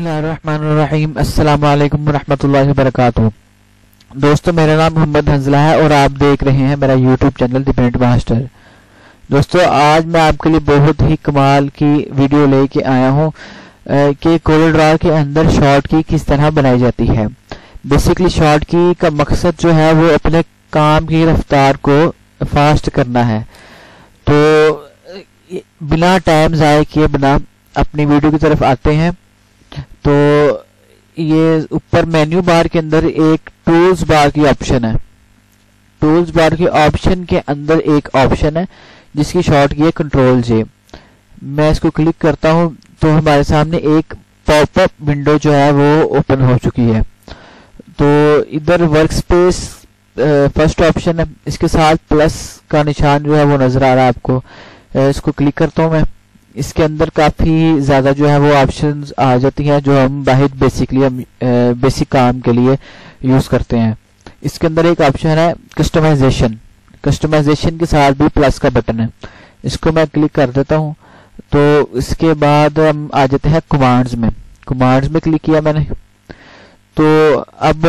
बिस्मिल्लाहिर्रहमानिर्रहीम। अस्सलाम वालेकुम रहमतुल्लाहि व बरकातुहू। दोस्तों, मेरा नाम मोहम्मद हंजला है और आप देख रहे हैं मेरा YouTube channel the Paint Master. दोस्तों, आज मैं आपके लिए बहुत ही कमाल की वीडियो लेके आया हूँ कि कोरल ड्रॉ के अंदर शॉर्ट की किस तरह बनाई जाती है। बेसिकली शॉर्ट की का मकसद जो है वो अपने काम की रफ्तार को फास्ट करना है। तो बिना टाइम ज़ाया किए बिना अपनी वीडियो की तरफ आते हैं। तो ये ऊपर मेन्यू बार के अंदर एक टूल्स बार की ऑप्शन है। टूल्स बार की ऑप्शन के अंदर एक ऑप्शन है जिसकी शॉर्ट की है कंट्रोल जे। मैं इसको क्लिक करता हूं तो हमारे सामने एक पॉपअप विंडो जो है वो ओपन हो चुकी है। तो इधर वर्क स्पेस फर्स्ट ऑप्शन है, इसके साथ प्लस का निशान जो है वो नजर आ रहा है आपको। इसको क्लिक करता हूं मैं। इसके अंदर काफ़ी ज़्यादा जो है वो ऑप्शंस आ जाती हैं जो हम बाहर बेसिकली हम बेसिक काम के लिए यूज़ करते हैं। इसके अंदर एक ऑप्शन है कस्टमाइजेशन। कस्टमाइजेशन के साथ भी प्लस का बटन है, इसको मैं क्लिक कर देता हूँ। तो इसके बाद हम आ जाते हैं कमांड्स में। कमांड्स में क्लिक किया मैंने तो अब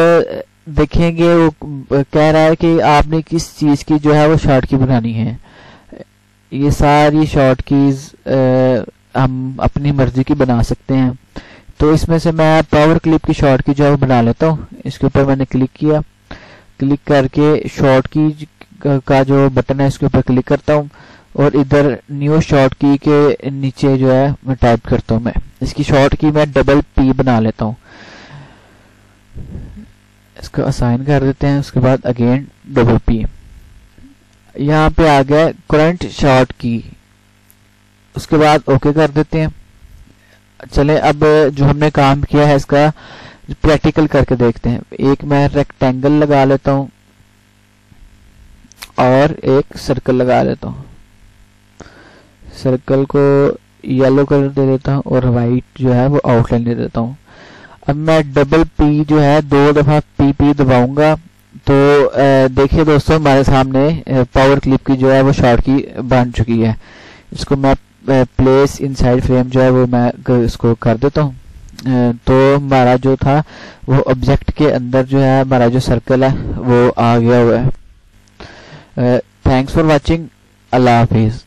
देखेंगे वो कह रहा है कि आपने किस चीज़ की जो है वो शॉर्ट की बनानी है। ये सारी शॉर्ट कीज हम अपनी मर्जी की बना सकते हैं। तो इसमें से मैं पावर क्लिप की शॉर्ट की जो है वो बना लेता हूँ। इसके ऊपर मैंने क्लिक किया, क्लिक करके शॉर्ट की का जो बटन है इसके ऊपर क्लिक करता हूँ और इधर न्यू शॉर्ट की के नीचे जो है मैं टाइप करता हूँ। मैं इसकी शॉर्ट की मैं डबल पी बना लेता हूँ। इसको असाइन कर देते हैं। उसके बाद अगेन डबल पी, यहाँ पे आ गया करंट शॉर्ट की। उसके बाद ओके कर देते हैं। चले अब जो हमने काम किया है इसका प्रैक्टिकल करके देखते हैं। एक मैं रेक्टेंगल लगा लेता हूँ और एक सर्कल लगा लेता हूँ। सर्कल को येलो कलर दे देता हूँ और वाइट जो है वो आउटलाइन दे देता हूँ। अब मैं डबल पी जो है 2 दफा पी दबाऊंगा तो देखिए दोस्तों, हमारे सामने पावर क्लिप की जो है वो शॉर्ट की बन चुकी है। इसको मैं प्लेस इनसाइड फ्रेम जो है वो मैं इसको कर देता हूँ। तो हमारा जो था वो ऑब्जेक्ट के अंदर जो है हमारा जो सर्कल है वो आ गया हुआ है। Thanks for watching. अल्लाह हाफिज़।